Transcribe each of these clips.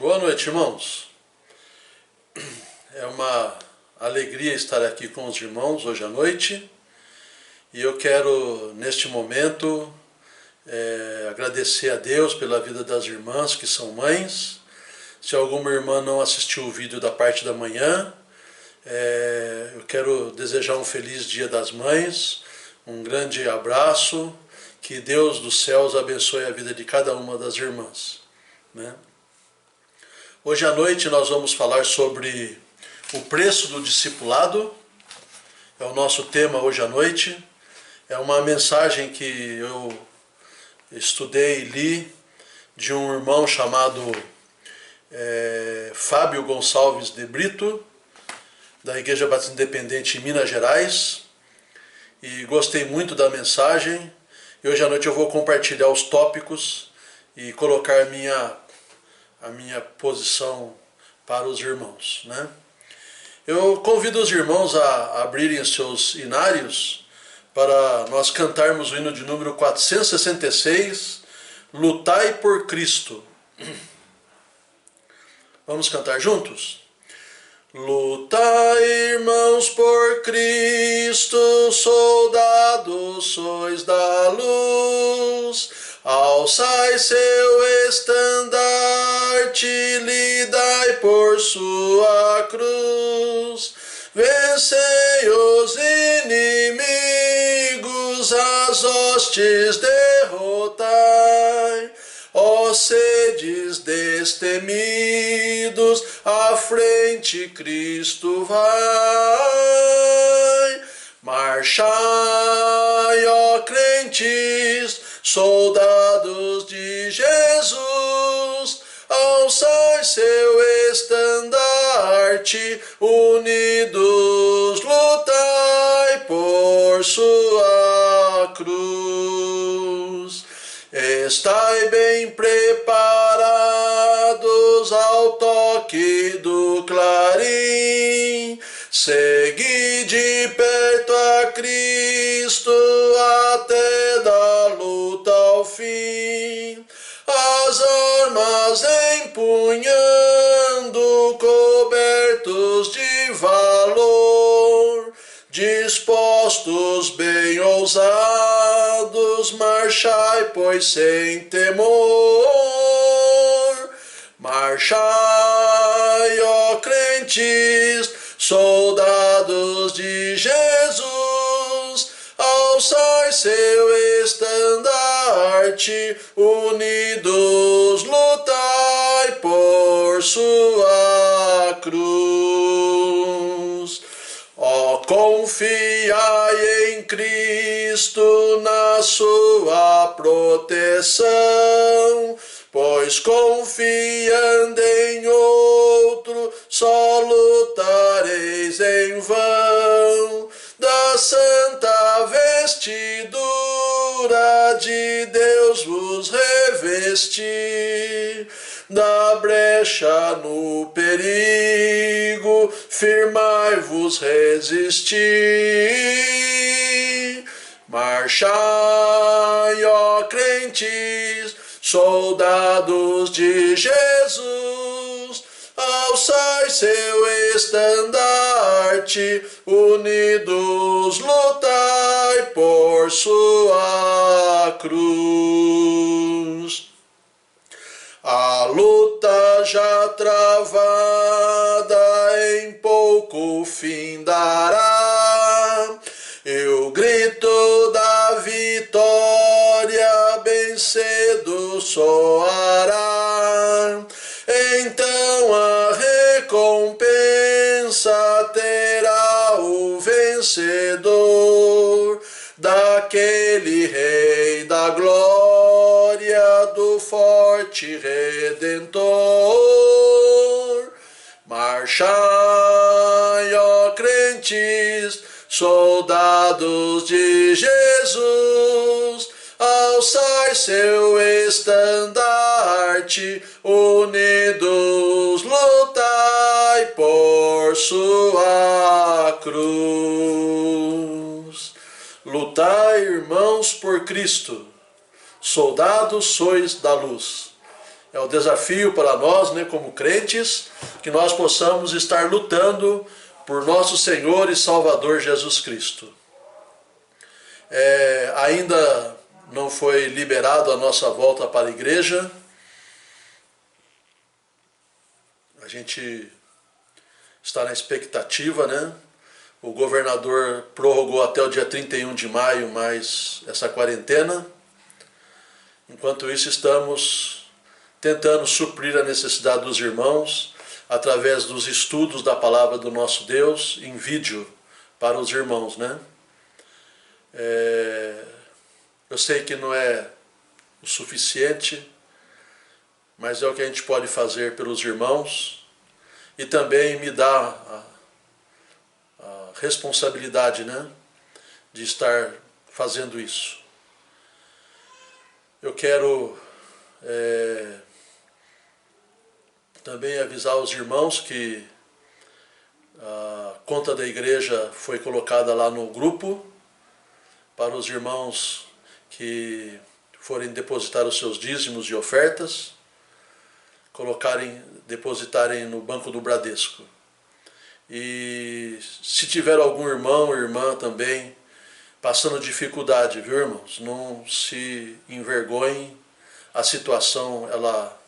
Boa noite, irmãos. É uma alegria estar aqui com os irmãos hoje à noite e eu quero, neste momento, agradecer a Deus pela vida das irmãs que são mães. Se alguma irmã não assistiu o vídeo da parte da manhã, eu quero desejar um feliz Dia das Mães, um grande abraço, que Deus dos céus abençoe a vida de cada uma das irmãs, né? Hoje à noite nós vamos falar sobre o preço do discipulado, é o nosso tema hoje à noite. É uma mensagem que eu estudei e li de um irmão chamado Fábio Gonçalves de Brito, da Igreja Batista Independente em Minas Gerais, e gostei muito da mensagem. E hoje à noite eu vou compartilhar os tópicos e colocar a minha posição para os irmãos, né? Eu convido os irmãos a abrirem os seus inários para nós cantarmos o hino de número 466, Lutai por Cristo. Vamos cantar juntos? Lutai, irmãos, por Cristo, soldados sois da luz, alçai seu estandarte, lidai por sua cruz, vencei os inimigos, as hostes derrotai, ó sedes destemidos, à frente Cristo vai. Marchai, ó crentes, soldados de Jesus, alçai seu estandarte, unidos lutai por sua cruz. Estai bem preparados ao toque do clarim, segui de perto a Cristo até da luta ao fim, as armas empunhando, cobertos de valor, dispostos bem ousados, marchai, pois sem temor. Marchai, ó crentes, soldados de Jesus, alçai seu estandarte, unidos lutai por sua cruz. Ó, confiai em Cristo na sua proteção, pois confiando em outro, só lutareis em vão. Da santa vestidura de Deus vos revesti, da brecha no perigo, firmai-vos resistir. Marchai, ó crentes, soldados de Jesus, alçai seu estandarte, unidos lutai por sua cruz. A luta já travada em pouco fim dará, e o grito da vitória bem cedo soará. Então a recompensa terá o vencedor, daquele Rei da glória, do forte Redentor. Marchai, ó crentes, soldados de Jesus, alçai seu estandarte, unidos lutai por sua cruz. Lutai, irmãos, por Cristo, soldados sois da luz, É o desafio para nós, né, como crentes, que nós possamos estar lutando por nosso Senhor e Salvador Jesus Cristo. Ainda não foi liberado a nossa volta para a igreja. A gente está na expectativa, né? O governador prorrogou até o dia 31 de maio mais essa quarentena. Enquanto isso, estamos tentando suprir a necessidade dos irmãos através dos estudos da palavra do nosso Deus em vídeo para os irmãos, né? Eu sei que não é o suficiente, mas é o que a gente pode fazer pelos irmãos e também me dá a responsabilidade, né, de estar fazendo isso. Eu quero também avisar os irmãos que a conta da igreja foi colocada lá no grupo para os irmãos que forem depositar os seus dízimos e ofertas, depositarem no Banco do Bradesco. E se tiver algum irmão ou irmã também passando dificuldade, viu, irmãos? Não se envergonhem, a situação ela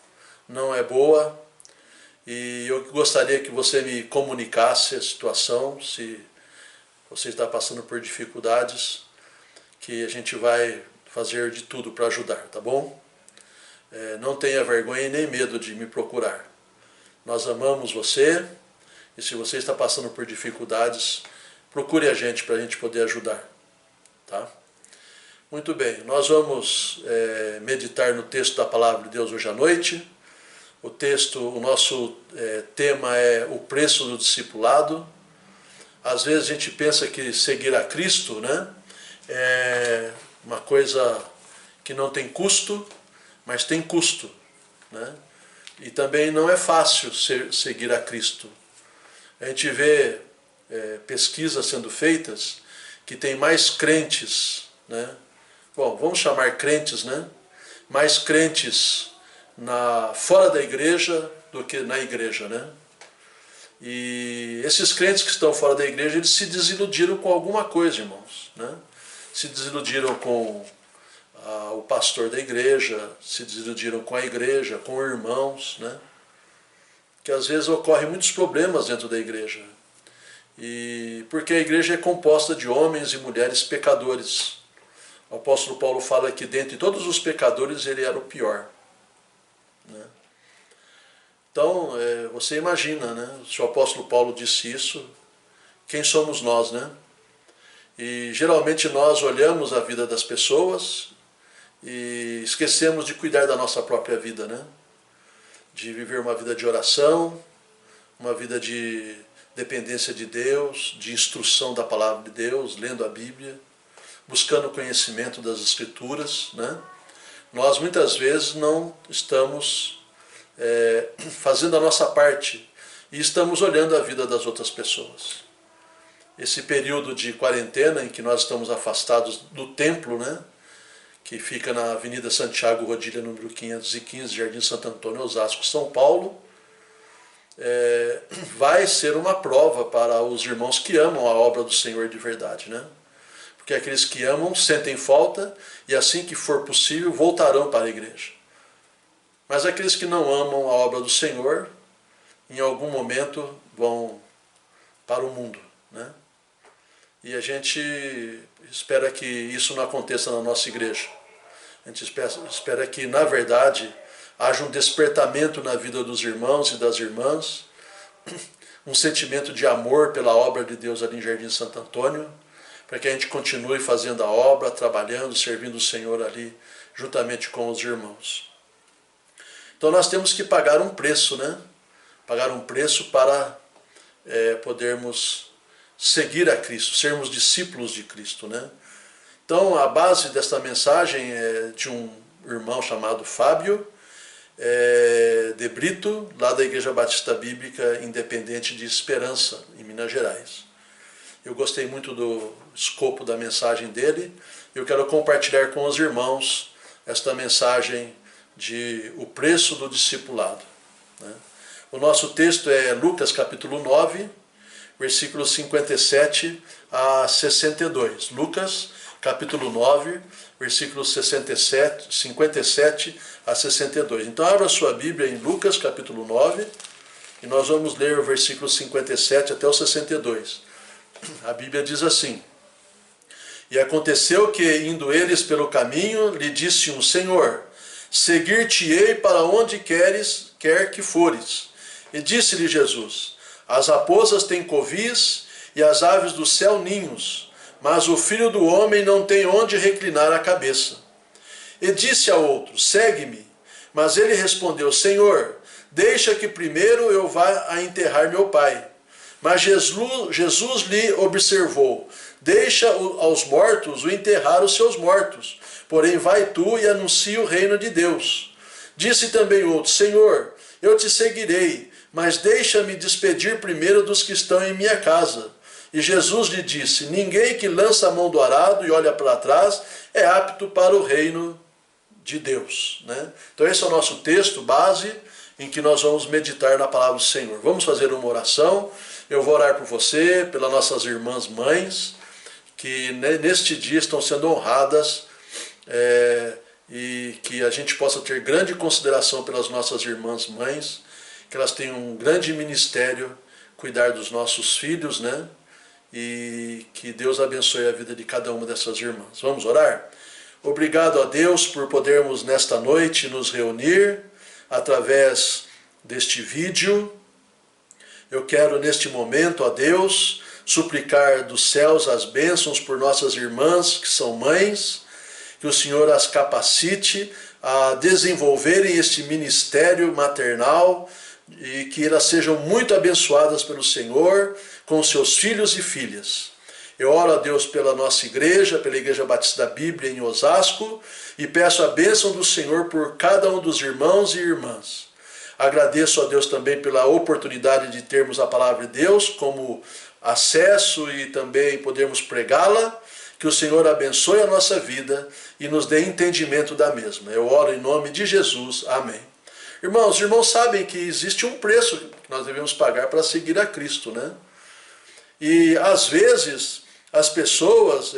não é boa e eu gostaria que você me comunicasse a situação, se você está passando por dificuldades, que a gente vai fazer de tudo para ajudar, tá bom? Não tenha vergonha e nem medo de me procurar. Nós amamos você e se você está passando por dificuldades, procure a gente para a gente poder ajudar. Tá? Muito bem, nós vamos meditar no texto da Palavra de Deus hoje à noite. O nosso tema é o preço do discipulado. Às vezes a gente pensa que seguir a Cristo, né, é uma coisa que não tem custo, mas tem custo, né? E também não é fácil seguir a Cristo. A gente vê pesquisas sendo feitas que tem mais crentes, né? Bom, vamos chamar crentes, né? Mais crentes fora da igreja do que na igreja, né? E esses crentes que estão fora da igreja, eles se desiludiram com alguma coisa, irmãos, né? Se desiludiram com o pastor da igreja, se desiludiram com a igreja, com irmãos, né? Que às vezes ocorrem muitos problemas dentro da igreja. E porque a igreja é composta de homens e mulheres pecadores. O apóstolo Paulo fala que dentre todos os pecadores ele era o pior, né? Então, você imagina, né? Se o apóstolo Paulo disse isso, quem somos nós, né? E geralmente nós olhamos a vida das pessoas e esquecemos de cuidar da nossa própria vida, né? De viver uma vida de oração, uma vida de dependência de Deus, de instrução da palavra de Deus, lendo a Bíblia, buscando o conhecimento das Escrituras, né? Nós muitas vezes não estamos fazendo a nossa parte e estamos olhando a vida das outras pessoas. Esse período de quarentena em que nós estamos afastados do templo, né, que fica na Avenida Santiago Rodilha, número 515, Jardim Santo Antônio, Osasco, São Paulo, vai ser uma prova para os irmãos que amam a obra do Senhor de verdade, né? Porque aqueles que amam sentem falta e assim que for possível voltarão para a igreja. Mas aqueles que não amam a obra do Senhor, em algum momento vão para o mundo, né? E a gente espera que isso não aconteça na nossa igreja. A gente espera que, na verdade, haja um despertamento na vida dos irmãos e das irmãs, um sentimento de amor pela obra de Deus ali em Jardim Santo Antônio, para que a gente continue fazendo a obra, trabalhando, servindo o Senhor ali, juntamente com os irmãos. Então nós temos que pagar um preço, né? Pagar um preço para podermos seguir a Cristo, sermos discípulos de Cristo, né? Então a base desta mensagem é de um irmão chamado Fábio de Brito, lá da Igreja Batista Bíblica Independente de Esperança, em Minas Gerais. Eu gostei muito do escopo da mensagem dele. Eu quero compartilhar com os irmãos esta mensagem de O Preço do Discipulado, né? O nosso texto é Lucas capítulo 9, versículos 57 a 62. Lucas capítulo 9, versículos 57 a 62. Então abra sua Bíblia em Lucas capítulo 9 e nós vamos ler o versículo 57 até o 62. A Bíblia diz assim: E aconteceu que, indo eles pelo caminho, lhe disse um: Senhor, seguir-te-ei para onde quer que fores. E disse-lhe Jesus: As raposas têm covis e as aves do céu ninhos, mas o Filho do homem não tem onde reclinar a cabeça. E disse a outro: Segue-me. Mas ele respondeu: Senhor, deixa que primeiro eu vá a enterrar meu pai. Mas Jesus lhe observou: Deixa aos mortos o enterrar os seus mortos, porém vai tu e anuncia o reino de Deus. Disse também outro: Senhor, eu te seguirei, mas deixa-me despedir primeiro dos que estão em minha casa. E Jesus lhe disse: Ninguém que lança a mão do arado e olha para trás é apto para o reino de Deus, né? Então esse é o nosso texto base em que nós vamos meditar na palavra do Senhor. Vamos fazer uma oração. Eu vou orar por você, pelas nossas irmãs mães, que neste dia estão sendo honradas, e que a gente possa ter grande consideração pelas nossas irmãs mães, que elas tenham um grande ministério, cuidar dos nossos filhos, né? E que Deus abençoe a vida de cada uma dessas irmãs. Vamos orar? Obrigado a Deus por podermos nesta noite nos reunir através deste vídeo. Eu quero neste momento, a Deus, suplicar dos céus as bênçãos por nossas irmãs que são mães, que o Senhor as capacite a desenvolverem este ministério maternal e que elas sejam muito abençoadas pelo Senhor com seus filhos e filhas. Eu oro a Deus pela nossa igreja, pela Igreja Batista da Bíblia em Osasco, e peço a bênção do Senhor por cada um dos irmãos e irmãs. Agradeço a Deus também pela oportunidade de termos a palavra de Deus como acesso e também podermos pregá-la. Que o Senhor abençoe a nossa vida e nos dê entendimento da mesma. Eu oro em nome de Jesus. Amém. Irmãos, os irmãos sabem que existe um preço que nós devemos pagar para seguir a Cristo, né? E às vezes as pessoas,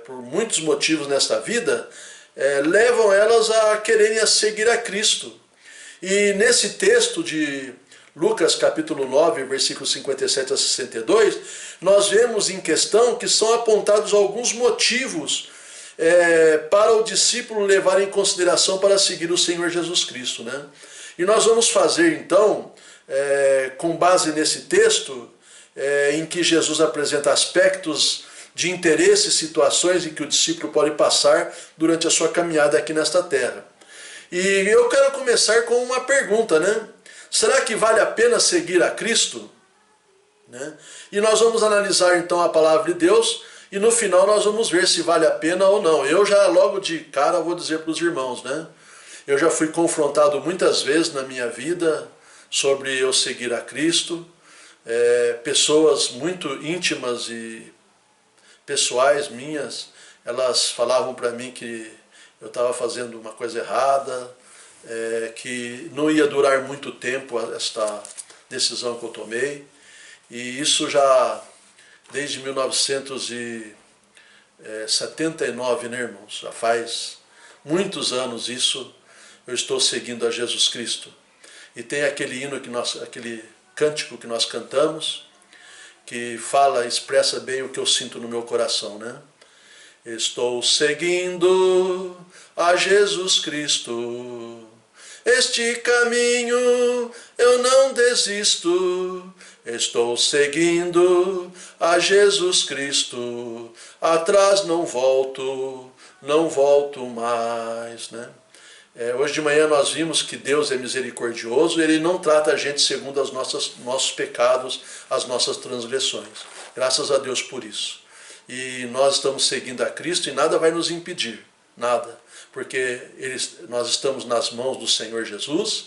por muitos motivos nesta vida, levam elas a quererem seguir a Cristo. E nesse texto de Lucas capítulo 9, versículos 57 a 62, nós vemos em questão que são apontados alguns motivos para o discípulo levar em consideração para seguir o Senhor Jesus Cristo, né? E nós vamos fazer então, com base nesse texto, em que Jesus apresenta aspectos de interesse, situações em que o discípulo pode passar durante a sua caminhada aqui nesta terra. E eu quero começar com uma pergunta, né? Será que vale a pena seguir a Cristo? Né? E nós vamos analisar então a palavra de Deus e no final nós vamos ver se vale a pena ou não. Eu já logo de cara vou dizer para os irmãos, né? Eu já fui confrontado muitas vezes na minha vida sobre eu seguir a Cristo. Pessoas muito íntimas e pessoais minhas, elas falavam para mim que eu estava fazendo uma coisa errada, que não ia durar muito tempo esta decisão que eu tomei. E isso já desde 1979, né, irmãos? Já faz muitos anos isso, eu estou seguindo a Jesus Cristo. E tem aquele hino aquele cântico que nós cantamos, que expressa bem o que eu sinto no meu coração, né? Estou seguindo a Jesus Cristo, este caminho eu não desisto. Estou seguindo a Jesus Cristo, atrás não volto mais, né? Hoje de manhã nós vimos que Deus é misericordioso, Ele não trata a gente segundo os nossos pecados, as nossas transgressões. Graças a Deus por isso. E nós estamos seguindo a Cristo e nada vai nos impedir, nada. Porque nós estamos nas mãos do Senhor Jesus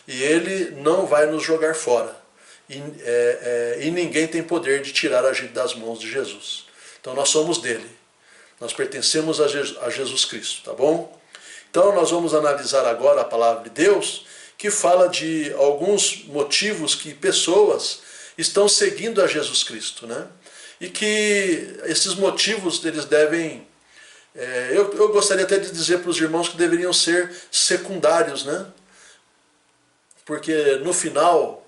e Ele não vai nos jogar fora. E ninguém tem poder de tirar a gente das mãos de Jesus. Então nós somos dele. Nós pertencemos a Jesus Cristo, tá bom? Então nós vamos analisar agora a palavra de Deus, que fala de alguns motivos que pessoas estão seguindo a Jesus Cristo, né? E que esses motivos eles devem... eu gostaria até de dizer para os irmãos que deveriam ser secundários, né? Porque no final,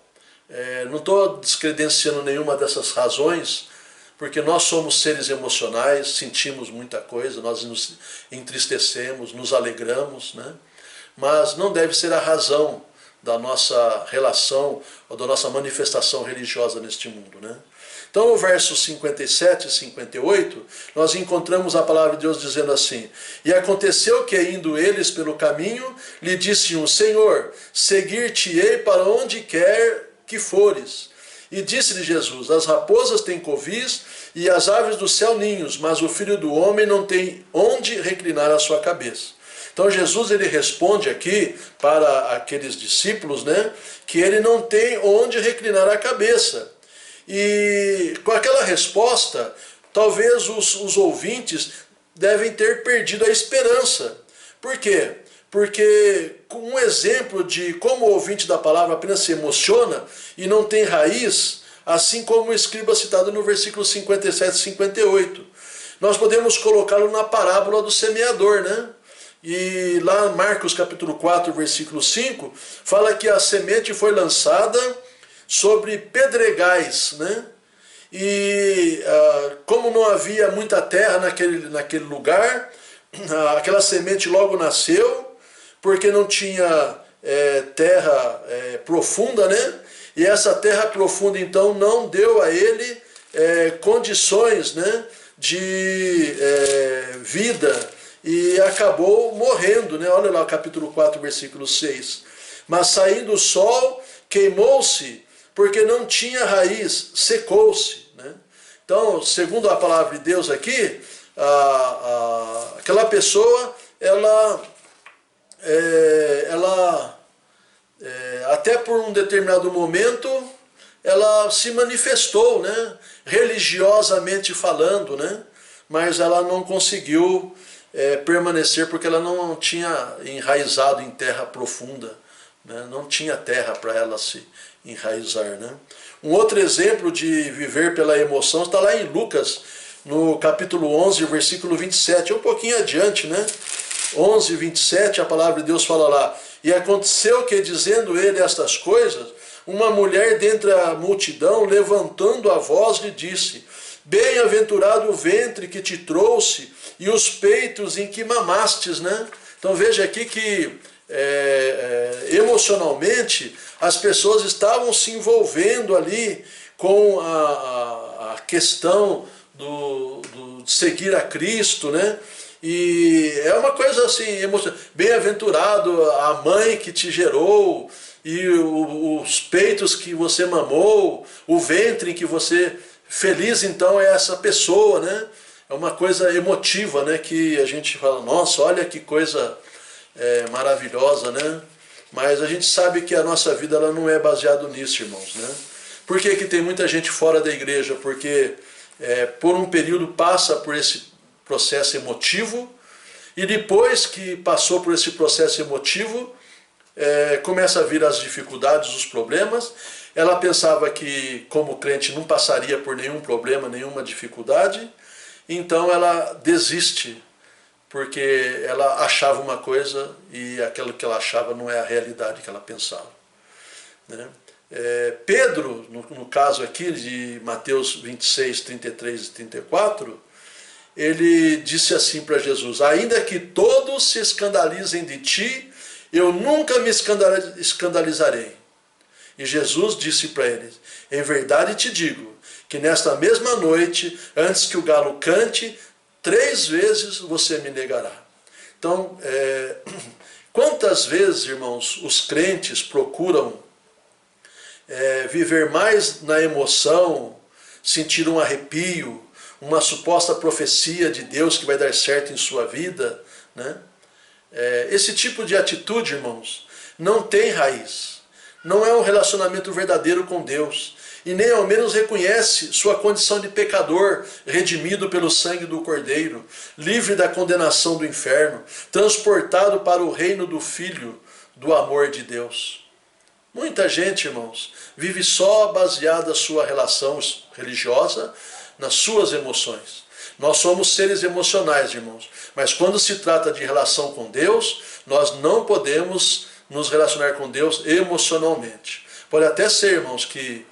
não estou descredenciando nenhuma dessas razões, porque nós somos seres emocionais, sentimos muita coisa, nós nos entristecemos, nos alegramos, né? Mas não deve ser a razão da nossa relação ou da nossa manifestação religiosa neste mundo, né? Então, no versos 57 e 58, nós encontramos a palavra de Deus dizendo assim: E aconteceu que, indo eles pelo caminho, lhe disse um: Senhor, seguir-te-ei para onde quer que fores. E disse-lhe Jesus: As raposas têm covis e as aves do céu ninhos, mas o Filho do Homem não tem onde reclinar a sua cabeça. Então Jesus ele responde aqui para aqueles discípulos, né, que ele não tem onde reclinar a cabeça. E com aquela resposta, talvez os ouvintes devem ter perdido a esperança. Por quê? Porque com um exemplo de como o ouvinte da palavra apenas se emociona e não tem raiz, assim como o escriba citado no versículo 57 e 58. Nós podemos colocá-lo na parábola do semeador, né? E lá em Marcos capítulo 4, versículo 5, fala que a semente foi lançada sobre pedregais, né? E como não havia muita terra naquele lugar, aquela semente logo nasceu, porque não tinha terra profunda, né? E essa terra profunda então não deu a ele condições, né, de vida, e acabou morrendo, né? Olha lá o capítulo 4, versículo 6. Mas saindo o sol, queimou-se, porque não tinha raiz, secou-se, né? Então, segundo a palavra de Deus aqui, aquela pessoa, ela até por um determinado momento, ela se manifestou, né, religiosamente falando, né, mas ela não conseguiu permanecer porque ela não tinha enraizado em terra profunda, né, não tinha terra para ela se enraizar, né. Um outro exemplo de viver pela emoção está lá em Lucas, no capítulo 11, versículo 27, um pouquinho adiante, né? 11, 27, a palavra de Deus fala lá: E aconteceu que, dizendo ele estas coisas, uma mulher dentre a multidão, levantando a voz, lhe disse: Bem-aventurado o ventre que te trouxe e os peitos em que mamastes, né? Então veja aqui que emocionalmente as pessoas estavam se envolvendo ali com a questão de seguir a Cristo, né? E é uma coisa assim, bem-aventurado a mãe que te gerou, e os peitos que você mamou, o ventre em que você... Feliz então é essa pessoa, né? É uma coisa emotiva, né? Que a gente fala, nossa, olha que coisa maravilhosa, né? Mas a gente sabe que a nossa vida ela não é baseada nisso, irmãos, né? Por que que tem muita gente fora da igreja? Porque por um período passa por esse processo emotivo, e depois que passou por esse processo emotivo, começa a vir as dificuldades, os problemas. Ela pensava que como crente não passaria por nenhum problema, nenhuma dificuldade, então ela desiste, porque ela achava uma coisa e aquilo que ela achava não é a realidade que ela pensava, né? Pedro, no caso aqui de Mateus 26, 33 e 34, ele disse assim para Jesus: Ainda que todos se escandalizem de ti, eu nunca me escandalizarei. E Jesus disse para ele: Em verdade te digo, que nesta mesma noite, antes que o galo cante, 3 vezes você me negará. Então, quantas vezes, irmãos, os crentes procuram viver mais na emoção, sentir um arrepio, uma suposta profecia de Deus que vai dar certo em sua vida, né? Esse tipo de atitude, irmãos, não tem raiz. Não é um relacionamento verdadeiro com Deus. e nem ao menos reconhece sua condição de pecador, redimido pelo sangue do Cordeiro, livre da condenação do inferno, transportado para o reino do Filho do amor de Deus. Muita gente, irmãos, vive só baseada a sua relação religiosa nas suas emoções. Nós somos seres emocionais, irmãos, mas quando se trata de relação com Deus, nós não podemos nos relacionar com Deus emocionalmente. Pode até ser, irmãos, que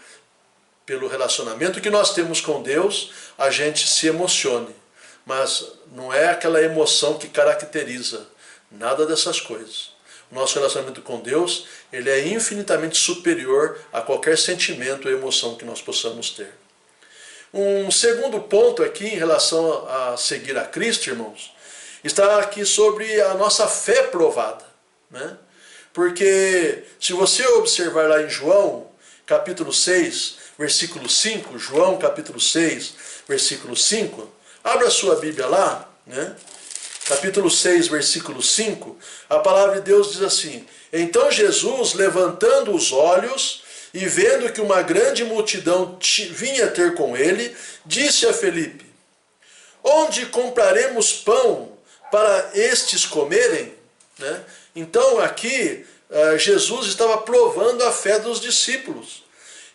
pelo relacionamento que nós temos com Deus, a gente se emocione, mas não é aquela emoção que caracteriza nada dessas coisas. O nosso relacionamento com Deus, ele é infinitamente superior a qualquer sentimento ou emoção que nós possamos ter. Um segundo ponto aqui em relação a seguir a Cristo, irmãos, está aqui sobre a nossa fé provada, né? Porque se você observar lá em João, capítulo 6, versículo 5, João capítulo 6, versículo 5, abra sua Bíblia lá, né? Capítulo 6, versículo 5, a palavra de Deus diz assim: então Jesus, levantando os olhos e vendo que uma grande multidão vinha ter com ele, disse a Felipe: onde compraremos pão para estes comerem? Né? Então aqui Jesus estava provando a fé dos discípulos.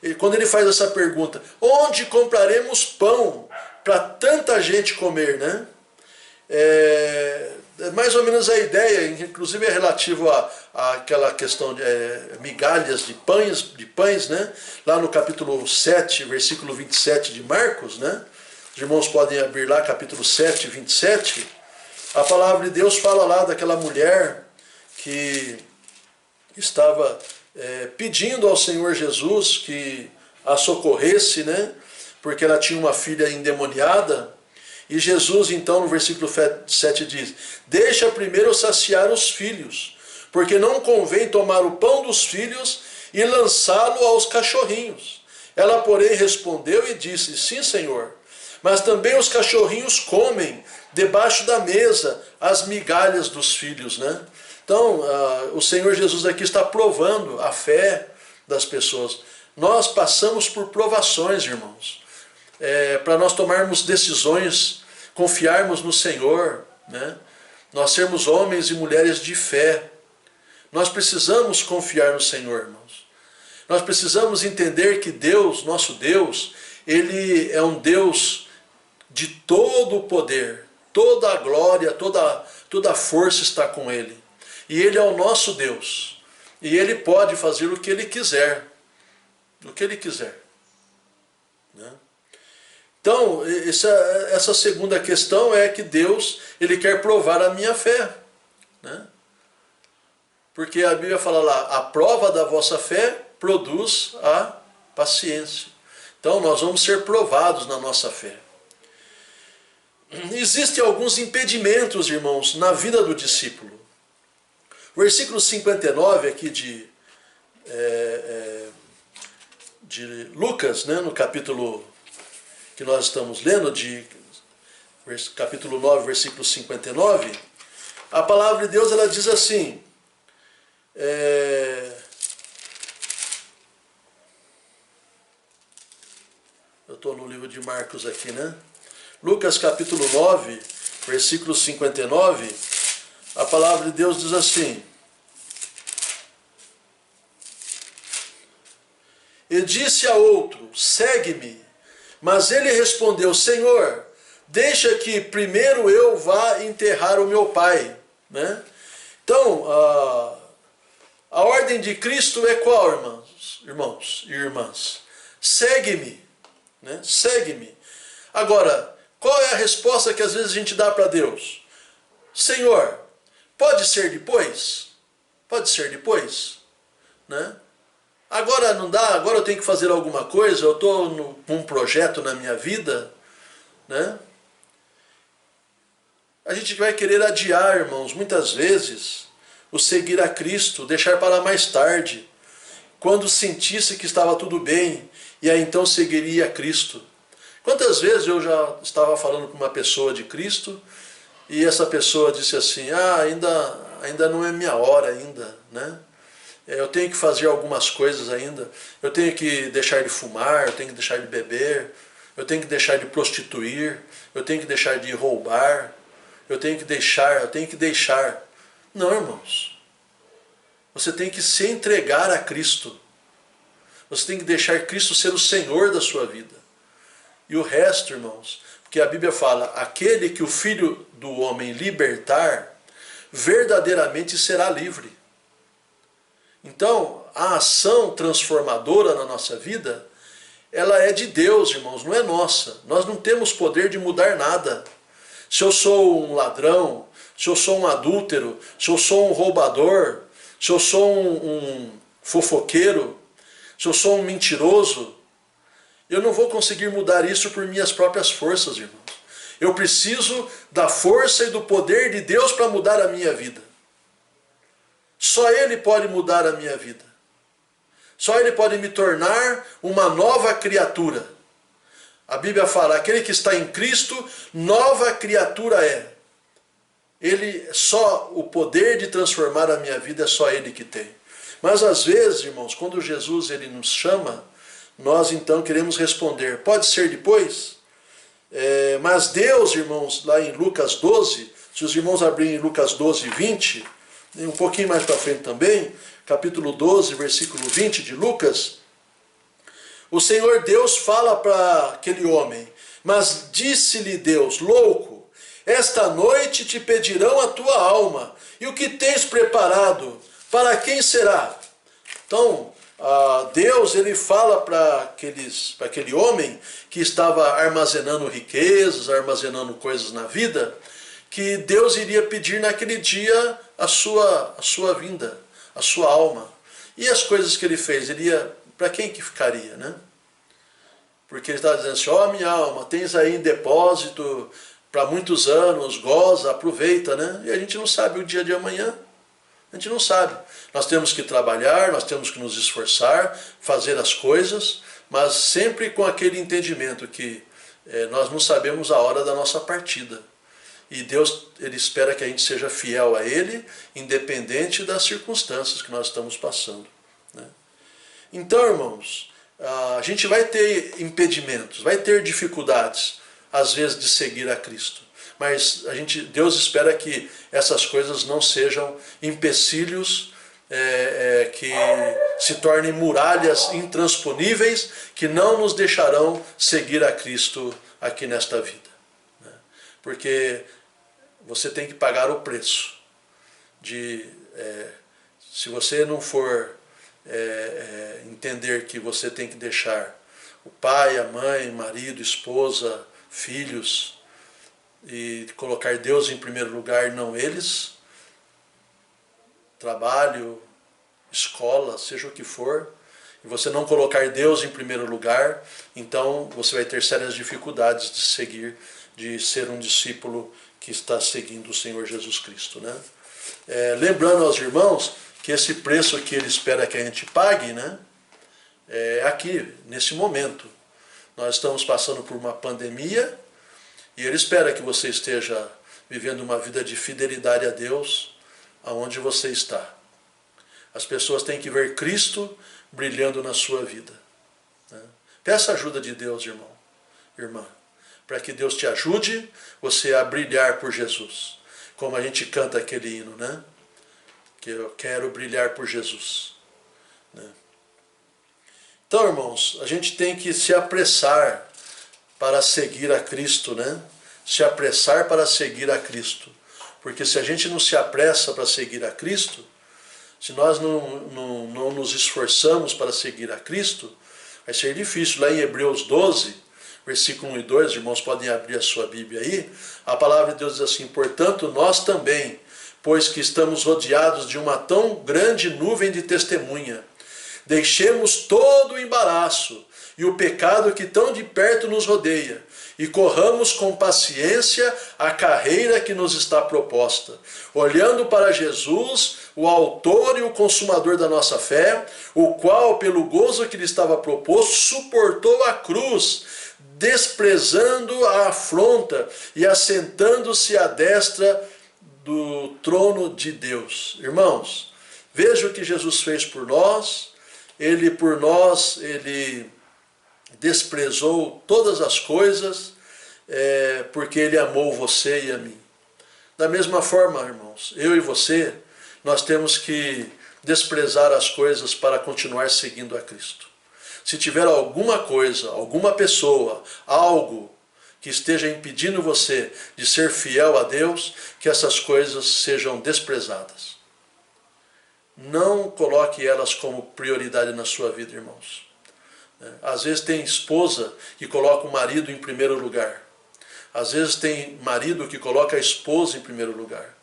E quando ele faz essa pergunta, onde compraremos pão para tanta gente comer, né? É mais ou menos a ideia, inclusive é relativo àquela questão de migalhas de pães, né? Lá no capítulo 7, versículo 27 de Marcos, né? Os irmãos podem abrir lá, capítulo 7, 27. A palavra de Deus fala lá daquela mulher que estava pedindo ao Senhor Jesus que a socorresse, né? Porque ela tinha uma filha endemoniada. E Jesus, então, no versículo 7 diz: deixa primeiro saciar os filhos, porque não convém tomar o pão dos filhos e lançá-lo aos cachorrinhos. Ela, porém, respondeu e disse: sim, Senhor, mas também os cachorrinhos comem debaixo da mesa as migalhas dos filhos, né? Então, o Senhor Jesus aqui está provando a fé das pessoas. Nós passamos por provações, irmãos, para nós tomarmos decisões, confiarmos no Senhor, né? Nós sermos homens e mulheres de fé. Nós precisamos confiar no Senhor, irmãos. Nós precisamos entender que Deus, nosso Deus, Ele é um Deus de todo o poder, toda a glória, toda a força está com Ele. E Ele é o nosso Deus. E Ele pode fazer o que Ele quiser. O que Ele quiser. Né? Então, essa segunda questão é que Deus, Ele quer provar a minha fé. Né? Porque a Bíblia fala lá, a prova da vossa fé produz a paciência. Então, nós vamos ser provados na nossa fé. Existem alguns impedimentos, irmãos, na vida do discípulo. O versículo 59 aqui de Lucas, né, no capítulo que nós estamos lendo, capítulo 9, versículo 59, a palavra de Deus ela diz assim, eu estou no livro de Marcos aqui, né? Lucas capítulo 9, versículo 59, a palavra de Deus diz assim: e disse a outro, segue-me. Mas ele respondeu, Senhor, deixa que primeiro eu vá enterrar o meu pai. Né? Então, a ordem de Cristo é qual, irmãos e irmãs? Segue-me. Né? Segue-me. Agora, qual é a resposta que às vezes a gente dá para Deus? Senhor, pode ser depois? Pode ser depois? Né? Agora não dá, agora eu tenho que fazer alguma coisa, eu estou com um projeto na minha vida, né? A gente vai querer adiar, irmãos, muitas vezes, o seguir a Cristo, deixar para mais tarde, quando sentisse que estava tudo bem, e aí então seguiria a Cristo. Quantas vezes eu já estava falando com uma pessoa de Cristo, e essa pessoa disse assim, ainda não é minha hora ainda, né? eu tenho que fazer algumas coisas ainda, eu tenho que deixar de fumar, eu tenho que deixar de beber, eu tenho que deixar de prostituir, eu tenho que deixar de roubar, eu tenho que deixar. Não, irmãos. Você tem que se entregar a Cristo. Você tem que deixar Cristo ser o Senhor da sua vida. E o resto, irmãos, porque a Bíblia fala, aquele que o Filho do homem libertar, verdadeiramente será livre. Então, a ação transformadora na nossa vida, ela é de Deus, irmãos, não é nossa. Nós não temos poder de mudar nada. Se eu sou um ladrão, se eu sou um adúltero, se eu sou um roubador, se eu sou um fofoqueiro, se eu sou um mentiroso, eu não vou conseguir mudar isso por minhas próprias forças, irmãos. Eu preciso da força e do poder de Deus para mudar a minha vida. Só Ele pode mudar a minha vida. Só Ele pode me tornar uma nova criatura. A Bíblia fala, aquele que está em Cristo, nova criatura é. Só o poder de transformar a minha vida é só Ele que tem. Mas às vezes, irmãos, quando Jesus ele nos chama, nós então queremos responder, pode ser depois? Mas Deus, irmãos, lá em Lucas 12, se os irmãos abrirem Lucas 12, 20, um pouquinho mais para frente também, capítulo 12, versículo 20 de Lucas, o Senhor Deus fala para aquele homem, mas disse-lhe Deus, louco, esta noite te pedirão a tua alma, e o que tens preparado, para quem será? Então, Deus ele fala para aquele homem que estava armazenando riquezas, armazenando coisas na vida, que Deus iria pedir naquele dia a sua vinda, a sua alma. E as coisas que ele fez, para quem que ficaria, né? Porque ele estava dizendo assim, minha alma, tens aí em depósito para muitos anos, goza, aproveita, né? E a gente não sabe o dia de amanhã. A gente não sabe. Nós temos que trabalhar, nós temos que nos esforçar, fazer as coisas, mas sempre com aquele entendimento que nós não sabemos a hora da nossa partida. E Deus ele espera que a gente seja fiel a Ele, independente das circunstâncias que nós estamos passando, né? Então, irmãos, a gente vai ter impedimentos, vai ter dificuldades, às vezes, de seguir a Cristo. Mas Deus espera que essas coisas não sejam empecilhos que se tornem muralhas intransponíveis que não nos deixarão seguir a Cristo aqui nesta vida, né? Porque você tem que pagar o preço se você não for entender que você tem que deixar o pai, a mãe, marido, esposa, filhos, e colocar Deus em primeiro lugar, não eles, trabalho, escola, seja o que for, e você não colocar Deus em primeiro lugar, então você vai ter sérias dificuldades de ser um discípulo que está seguindo o Senhor Jesus Cristo, né? Lembrando aos irmãos que esse preço que Ele espera que a gente pague, né, é aqui, nesse momento. Nós estamos passando por uma pandemia, e Ele espera que você esteja vivendo uma vida de fidelidade a Deus, aonde você está. As pessoas têm que ver Cristo brilhando na sua vida, né? Peça a ajuda de Deus, irmão, irmã, para que Deus te ajude você a brilhar por Jesus. Como a gente canta aquele hino, né? Que eu quero brilhar por Jesus, né? Então, irmãos, a gente tem que se apressar para seguir a Cristo, né? Se apressar para seguir a Cristo. Porque se a gente não se apressa para seguir a Cristo, se nós não nos esforçamos para seguir a Cristo, vai ser difícil. Lá em Hebreus 12, versículo 1 e 2, irmãos podem abrir a sua Bíblia aí, a palavra de Deus diz assim, portanto nós também, pois que estamos rodeados de uma tão grande nuvem de testemunha, deixemos todo o embaraço e o pecado que tão de perto nos rodeia, e corramos com paciência a carreira que nos está proposta, olhando para Jesus, o autor e o consumador da nossa fé, o qual, pelo gozo que lhe estava proposto, suportou a cruz, desprezando a afronta e assentando-se à destra do trono de Deus. Irmãos, Veja o que Jesus fez por nós. Ele por nós, ele desprezou todas as coisas, porque ele amou você e a mim. Da mesma forma, irmãos, eu e você, nós temos que desprezar as coisas para continuar seguindo a Cristo. Se tiver alguma coisa, alguma pessoa, algo que esteja impedindo você de ser fiel a Deus, que essas coisas sejam desprezadas. Não coloque elas como prioridade na sua vida, irmãos. Às vezes tem esposa que coloca o marido em primeiro lugar. Às vezes tem marido que coloca a esposa em primeiro lugar.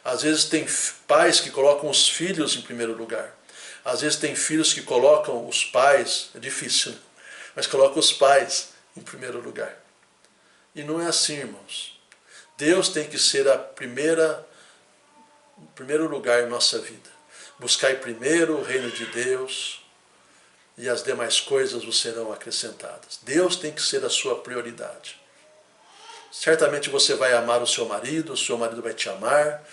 Às vezes tem pais que colocam os filhos em primeiro lugar. Às vezes tem filhos que colocam os pais, é difícil, né? Mas colocam os pais em primeiro lugar. E não é assim, irmãos. Deus tem que ser o primeiro lugar em nossa vida. Buscai primeiro o reino de Deus e as demais coisas vos serão acrescentadas. Deus tem que ser a sua prioridade. Certamente você vai amar o seu marido vai te amar,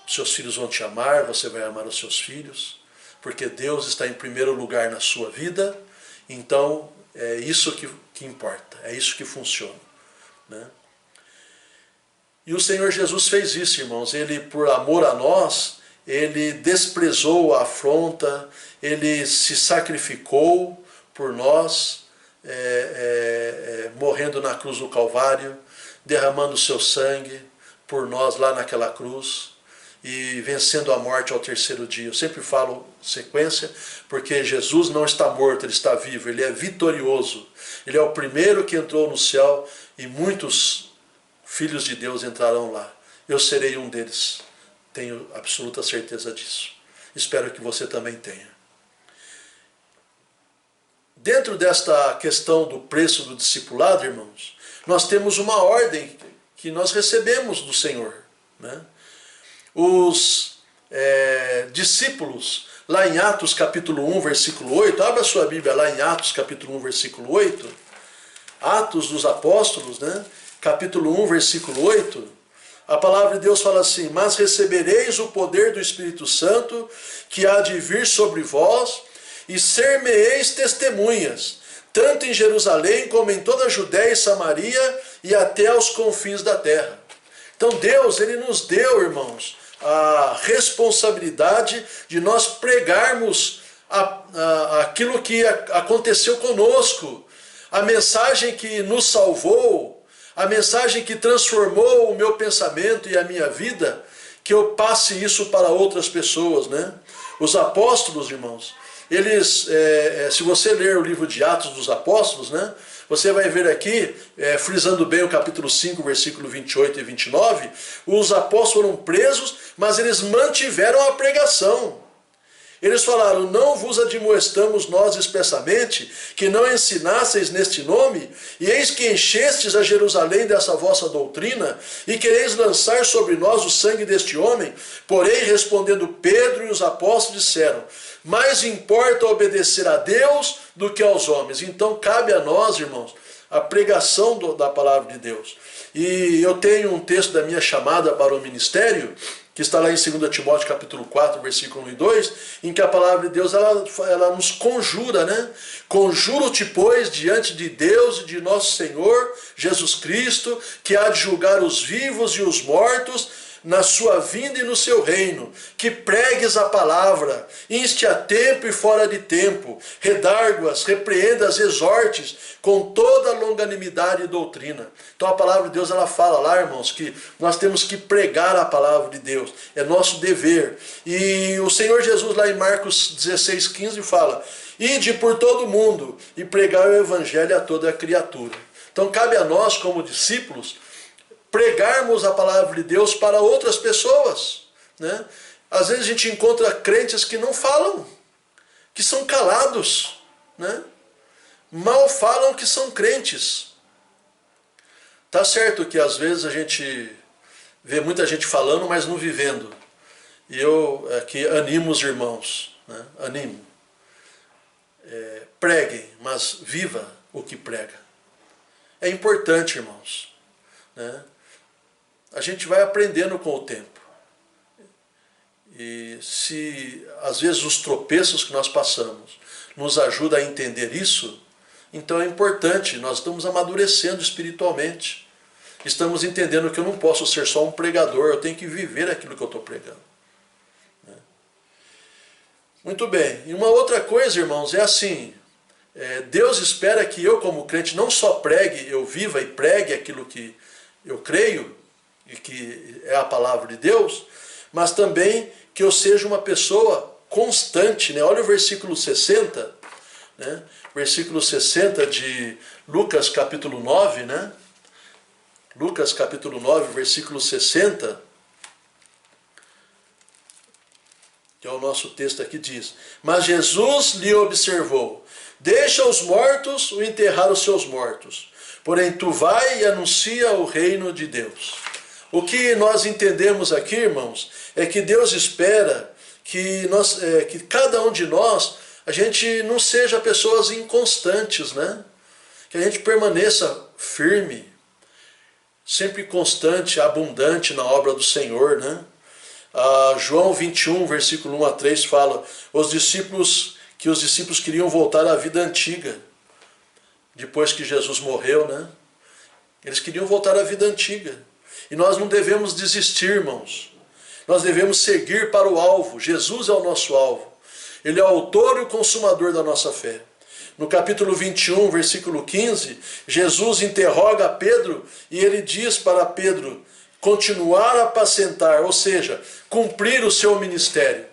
seus filhos vão te amar, você vai amar os seus filhos, porque Deus está em primeiro lugar na sua vida, então é isso que importa, é isso que funciona, né? E o Senhor Jesus fez isso, irmãos. Ele, por amor a nós, ele desprezou a afronta, ele se sacrificou por nós, morrendo na cruz do Calvário, derramando o seu sangue por nós lá naquela cruz e vencendo a morte ao terceiro dia. Eu sempre falo sequência, porque Jesus não está morto, ele está vivo, ele é vitorioso. Ele é o primeiro que entrou no céu e muitos filhos de Deus entrarão lá. Eu serei um deles. Tenho absoluta certeza disso. Espero que você também tenha. Dentro desta questão do preço do discipulado, irmãos, nós temos uma ordem que nós recebemos do Senhor, né? Os discípulos, lá em Atos capítulo 1, versículo 8, abra sua Bíblia lá em Atos capítulo 1, versículo 8, Atos dos Apóstolos, né? Capítulo 1, versículo 8, a palavra de Deus fala assim: mas recebereis o poder do Espírito Santo, que há de vir sobre vós, e ser-me-eis testemunhas, tanto em Jerusalém como em toda a Judéia e Samaria e até aos confins da terra. Então Deus, ele nos deu, irmãos, a responsabilidade de nós pregarmos aquilo que aconteceu conosco, a mensagem que nos salvou, a mensagem que transformou o meu pensamento e a minha vida, que eu passe isso para outras pessoas, né? Os apóstolos, irmãos, eles, se você ler o livro de Atos dos Apóstolos, né, você vai ver aqui, frisando bem o capítulo 5, versículo 28 e 29, os apóstolos foram presos, mas eles mantiveram a pregação. Eles falaram: não vos admoestamos nós expressamente que não ensinasseis neste nome, e eis que enchestes a Jerusalém dessa vossa doutrina, e quereis lançar sobre nós o sangue deste homem. Porém, respondendo Pedro e os apóstolos, disseram: mais importa obedecer a Deus do que aos homens. Então cabe a nós, irmãos, a pregação da palavra de Deus. E eu tenho um texto da minha chamada para o ministério, que está lá em 2 Timóteo capítulo 4, versículo 1 e 2, em que a palavra de Deus ela nos conjura, né? Conjuro-te, pois, diante de Deus e de nosso Senhor Jesus Cristo, que há de julgar os vivos e os mortos na sua vinda e no seu reino, que pregues a palavra, inste a tempo e fora de tempo, redargue-as, repreenda-as, exortes, com toda longanimidade e doutrina. Então a palavra de Deus, ela fala lá, irmãos, que nós temos que pregar a palavra de Deus, é nosso dever. E o Senhor Jesus lá em Marcos 16, 15 fala: ide por todo mundo e pregai o evangelho a toda criatura. Então cabe a nós, como discípulos, pregarmos a palavra de Deus para outras pessoas, né? Às vezes a gente encontra crentes que não falam, que são calados, né? Mal falam que são crentes. Tá certo que às vezes a gente vê muita gente falando, mas não vivendo. E eu aqui animo os irmãos, né? Animo. Preguem, mas viva o que prega. É importante, irmãos, né? A gente vai aprendendo com o tempo. E se às vezes os tropeços que nós passamos nos ajudam a entender isso, então é importante, nós estamos amadurecendo espiritualmente. Estamos entendendo que eu não posso ser só um pregador, eu tenho que viver aquilo que eu estou pregando. Muito bem. E uma outra coisa, irmãos, é assim, Deus espera que eu, como crente, não só pregue, eu viva e pregue aquilo que eu creio, e que é a palavra de Deus, mas também que eu seja uma pessoa constante, né? Olha o versículo 60, né? Versículo 60 de Lucas capítulo 9, né? Lucas capítulo 9, versículo 60, que é o nosso texto aqui, diz: Mas Jesus lhe observou: Deixa os mortos o enterrar os seus mortos, porém tu vai e anuncia o reino de Deus. O que nós entendemos aqui, irmãos, é que Deus espera que cada um de nós, a gente não seja pessoas inconstantes, né? Que a gente permaneça firme, sempre constante, abundante na obra do Senhor, né? João 21, versículo 1 a 3 fala que os discípulos queriam voltar à vida antiga, depois que Jesus morreu, né? Eles queriam voltar à vida antiga. E nós não devemos desistir, irmãos. Nós devemos seguir para o alvo. Jesus é o nosso alvo. Ele é o autor e o consumador da nossa fé. No capítulo 21, versículo 15, Jesus interroga Pedro e ele diz para Pedro continuar a apacentar, ou seja, cumprir o seu ministério.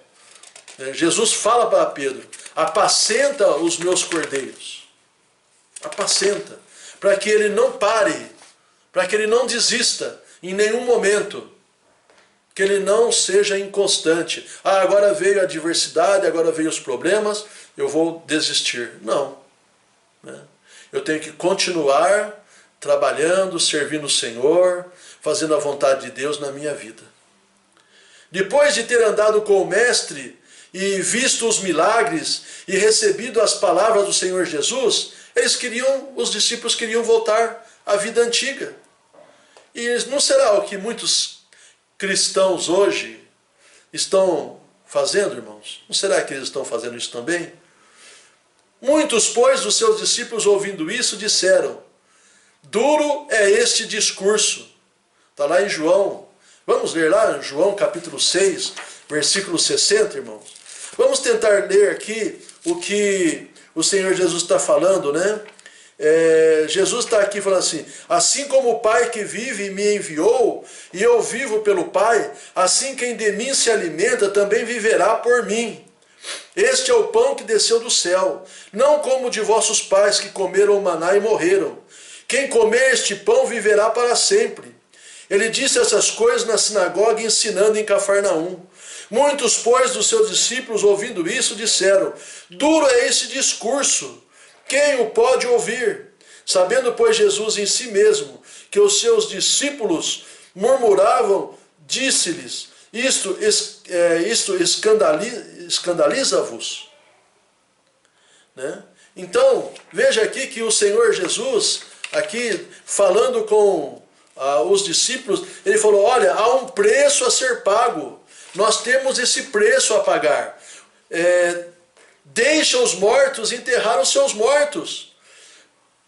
Jesus fala para Pedro: apacenta os meus cordeiros. Apacenta. Para que ele não pare, para que ele não desista em nenhum momento, que ele não seja inconstante. Agora veio a adversidade, agora veio os problemas, eu vou desistir. Não. Eu tenho que continuar trabalhando, servindo o Senhor, fazendo a vontade de Deus na minha vida. Depois de ter andado com o Mestre e visto os milagres e recebido as palavras do Senhor Jesus, os discípulos queriam voltar à vida antiga. E não será o que muitos cristãos hoje estão fazendo, irmãos? Não será que eles estão fazendo isso também? Muitos, pois, dos seus discípulos, ouvindo isso, disseram: Duro é este discurso. Está lá em João. Vamos ler lá em João capítulo 6, versículo 60, irmãos. Vamos tentar ler aqui o que o Senhor Jesus está falando, né? Jesus está aqui falando assim: assim como o Pai que vive me enviou, e eu vivo pelo Pai, assim quem de mim se alimenta também viverá por mim. Este é o pão que desceu do céu, não como de vossos pais que comeram o maná e morreram. Quem comer este pão viverá para sempre. Ele disse essas coisas na sinagoga, ensinando em Cafarnaum. Muitos, pois, dos seus discípulos, ouvindo isso, disseram: Duro é esse discurso, quem o pode ouvir? Sabendo, pois, Jesus em si mesmo que os seus discípulos murmuravam, disse-lhes: Isto escandaliza-vos? Né? Então, veja aqui que o Senhor Jesus, aqui falando com os discípulos, ele falou: olha, há um preço a ser pago. Nós temos esse preço a pagar. Deixa os mortos enterrar os seus mortos.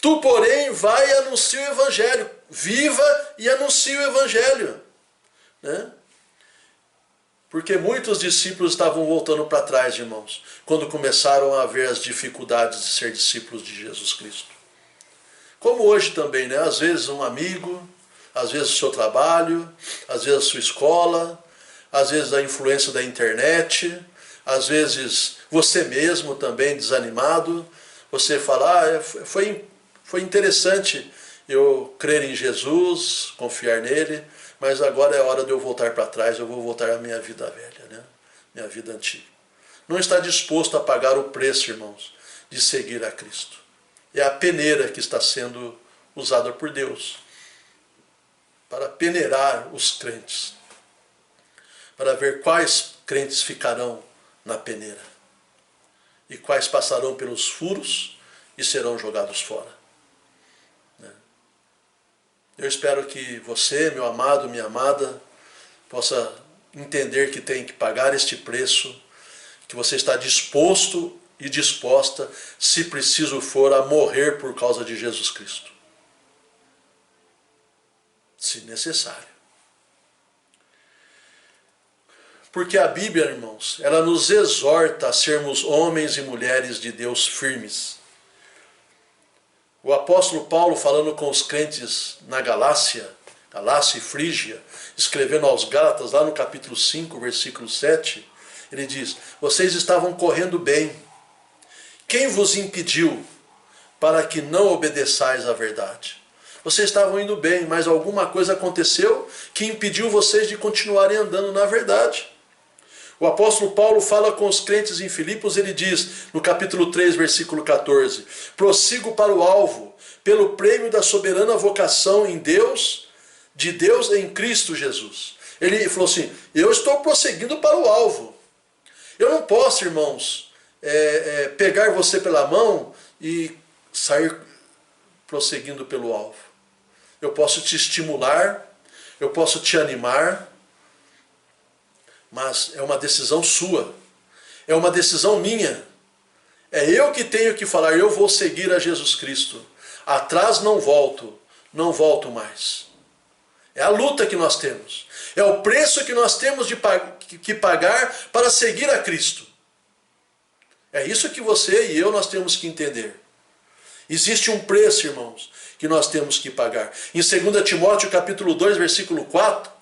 Tu, porém, vai e anuncia o Evangelho. Viva e anuncia o Evangelho. Né? Porque muitos discípulos estavam voltando para trás, irmãos, quando começaram a ver as dificuldades de ser discípulos de Jesus Cristo. Como hoje também, né? Às vezes um amigo, às vezes o seu trabalho, às vezes a sua escola, às vezes a influência da internet, às vezes você mesmo também desanimado, você fala: foi interessante eu crer em Jesus, confiar nele, mas agora é hora de eu voltar para trás, eu vou voltar à minha vida velha, né? Minha vida antiga. Não está disposto a pagar o preço, irmãos, de seguir a Cristo. É a peneira que está sendo usada por Deus para peneirar os crentes, para ver quais crentes ficarão na peneira e quais passarão pelos furos e serão jogados fora. Eu espero que você, meu amado, minha amada, possa entender que tem que pagar este preço, que você está disposto e disposta, se preciso for, a morrer por causa de Jesus Cristo. Se necessário. Porque a Bíblia, irmãos, ela nos exorta a sermos homens e mulheres de Deus firmes. O apóstolo Paulo, falando com os crentes na Galácia e Frígia, escrevendo aos Gálatas, lá no capítulo 5, versículo 7, ele diz: vocês estavam correndo bem. Quem vos impediu para que não obedeçais à verdade? Vocês estavam indo bem, mas alguma coisa aconteceu que impediu vocês de continuarem andando na verdade. O apóstolo Paulo fala com os crentes em Filipos, ele diz, no capítulo 3, versículo 14, prossigo para o alvo, pelo prêmio da soberana vocação de Deus em Cristo Jesus. Ele falou assim, eu estou prosseguindo para o alvo. Eu não posso, irmãos, pegar você pela mão e sair prosseguindo pelo alvo. Eu posso te estimular, eu posso te animar, mas é uma decisão sua, é uma decisão minha. É eu que tenho que falar, eu vou seguir a Jesus Cristo. Atrás não volto mais. É a luta que nós temos. É o preço que nós temos que pagar para seguir a Cristo. É isso que você e eu nós temos que entender. Existe um preço, irmãos, que nós temos que pagar. Em 2 Timóteo capítulo 2, versículo 4,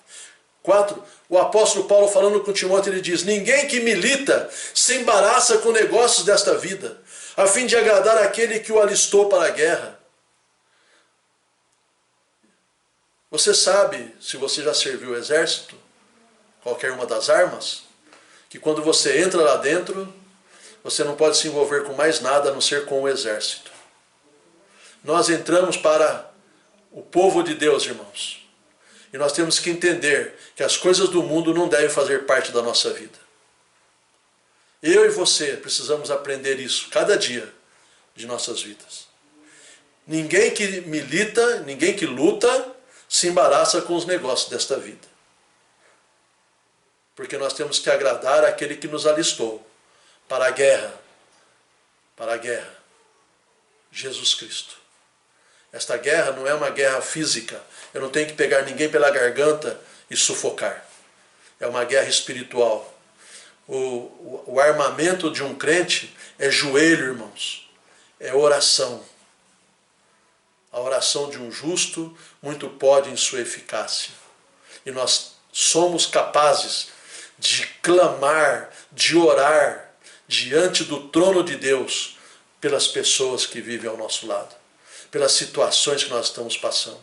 o apóstolo Paulo falando com Timóteo, ele diz, ninguém que milita se embaraça com negócios desta vida, a fim de agradar aquele que o alistou para a guerra. Você sabe, se você já serviu o exército, qualquer uma das armas, que quando você entra lá dentro, você não pode se envolver com mais nada a não ser com o exército. Nós entramos para o povo de Deus, irmãos. E nós temos que entender que as coisas do mundo não devem fazer parte da nossa vida. Eu e você precisamos aprender isso cada dia de nossas vidas. Ninguém que milita, ninguém que luta, se embaraça com os negócios desta vida. Porque nós temos que agradar aquele que nos alistou para a guerra. Para a guerra. Jesus Cristo. Esta guerra não é uma guerra física. Eu não tenho que pegar ninguém pela garganta e sufocar. É uma guerra espiritual. O armamento de um crente é joelho, irmãos. É oração. A oração de um justo muito pode em sua eficácia. E nós somos capazes de clamar, de orar diante do trono de Deus pelas pessoas que vivem ao nosso lado, pelas situações que nós estamos passando.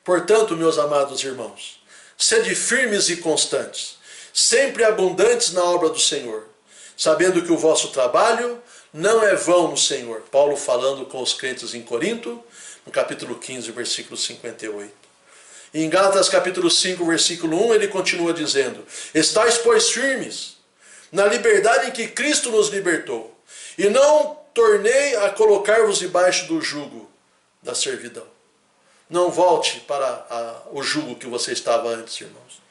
Portanto, meus amados irmãos, sede firmes e constantes, sempre abundantes na obra do Senhor, sabendo que o vosso trabalho não é vão no Senhor. Paulo falando com os crentes em Corinto, no capítulo 15, versículo 58. E em Gálatas capítulo 5, versículo 1, ele continua dizendo, estais, pois, firmes, na liberdade em que Cristo nos libertou, e não tornei a colocar-vos debaixo do jugo da servidão. Não volte para o jugo que você estava antes, irmãos.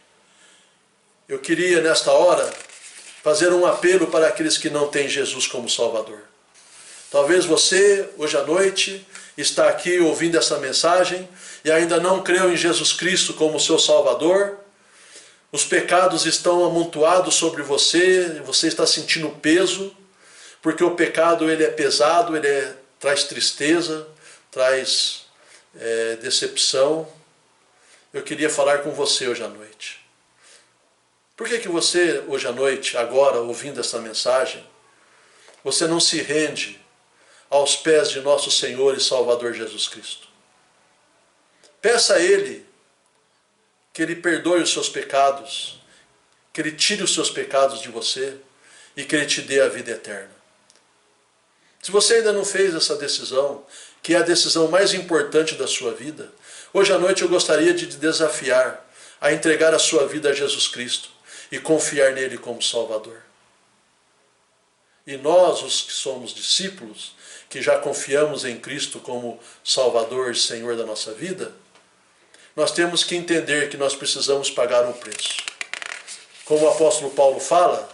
Eu queria, nesta hora, fazer um apelo para aqueles que não têm Jesus como Salvador. Talvez você, hoje à noite, está aqui ouvindo essa mensagem e ainda não creu em Jesus Cristo como seu Salvador. Os pecados estão amontoados sobre você, você está sentindo peso, porque o pecado ele é pesado, traz tristeza, traz decepção. Eu queria falar com você hoje à noite. Por que você, hoje à noite, agora, ouvindo essa mensagem, você não se rende aos pés de nosso Senhor e Salvador Jesus Cristo? Peça a Ele que Ele perdoe os seus pecados, que Ele tire os seus pecados de você e que Ele te dê a vida eterna. Se você ainda não fez essa decisão, que é a decisão mais importante da sua vida, hoje à noite eu gostaria de te desafiar a entregar a sua vida a Jesus Cristo e confiar nele como Salvador. E nós, os que somos discípulos, que já confiamos em Cristo como Salvador e Senhor da nossa vida, nós temos que entender que nós precisamos pagar um preço. Como o apóstolo Paulo fala,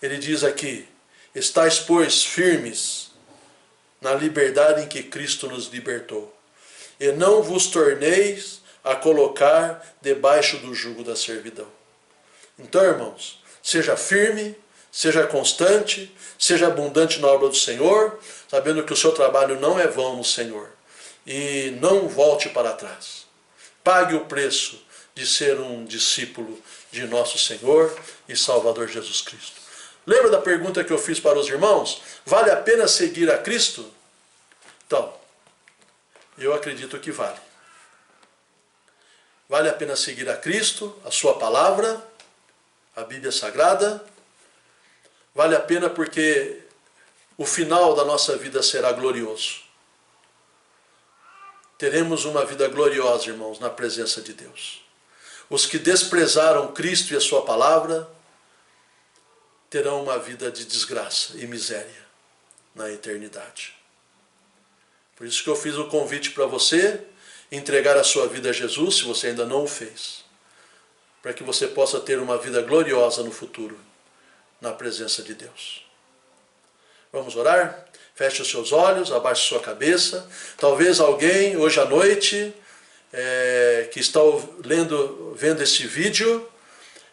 ele diz aqui, estais, pois, firmes na liberdade em que Cristo nos libertou, e não vos torneis a colocar debaixo do jugo da servidão. Então, irmãos, seja firme, seja constante, seja abundante na obra do Senhor, sabendo que o seu trabalho não é vão no Senhor. E não volte para trás. Pague o preço de ser um discípulo de nosso Senhor e Salvador Jesus Cristo. Lembra da pergunta que eu fiz para os irmãos? Vale a pena seguir a Cristo? Então, eu acredito que vale. Vale a pena seguir a Cristo, a sua palavra, a Bíblia Sagrada. Vale a pena porque o final da nossa vida será glorioso. Teremos uma vida gloriosa, irmãos, na presença de Deus. Os que desprezaram Cristo e a sua palavra terão uma vida de desgraça e miséria na eternidade. Por isso que eu fiz o convite para você entregar a sua vida a Jesus, se você ainda não o fez, para que você possa ter uma vida gloriosa no futuro, na presença de Deus. Vamos orar? Feche os seus olhos, abaixe sua cabeça. Talvez alguém hoje à noite que está vendo esse vídeo,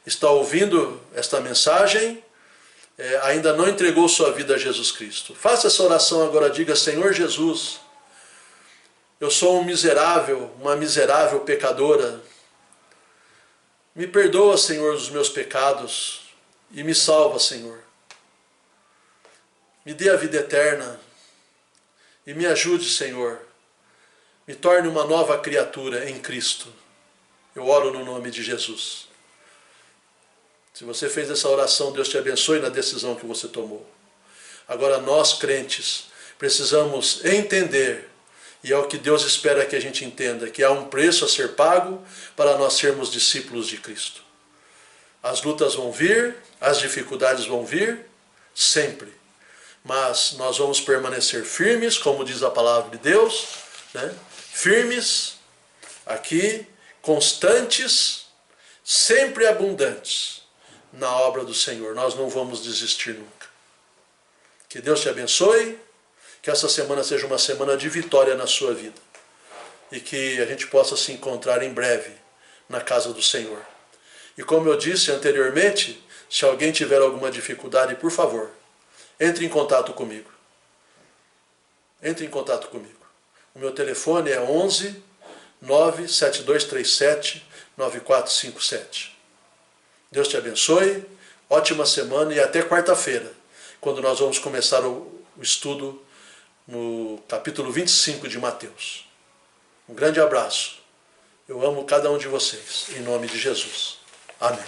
está ouvindo esta mensagem, ainda não entregou sua vida a Jesus Cristo. Faça essa oração agora, diga: Senhor Jesus, eu sou um miserável, uma miserável pecadora. Me perdoa, Senhor, dos meus pecados e me salva, Senhor. Me dê a vida eterna e me ajude, Senhor. Me torne uma nova criatura em Cristo. Eu oro no nome de Jesus. Se você fez essa oração, Deus te abençoe na decisão que você tomou. Agora nós, crentes, precisamos entender, e é o que Deus espera que a gente entenda, que há um preço a ser pago para nós sermos discípulos de Cristo. As lutas vão vir, as dificuldades vão vir, sempre. Mas nós vamos permanecer firmes, como diz a palavra de Deus, né? Firmes, aqui, constantes, sempre abundantes na obra do Senhor. Nós não vamos desistir nunca. Que Deus te abençoe, que essa semana seja uma semana de vitória na sua vida e que a gente possa se encontrar em breve na casa do Senhor. E como eu disse anteriormente, se alguém tiver alguma dificuldade, por favor, entre em contato comigo. Entre em contato comigo. O meu telefone é 11 97237 9457. Deus te abençoe, ótima semana e até quarta-feira, quando nós vamos começar o estudo no capítulo 25 de Mateus. Um grande abraço. Eu amo cada um de vocês, em nome de Jesus. Amém.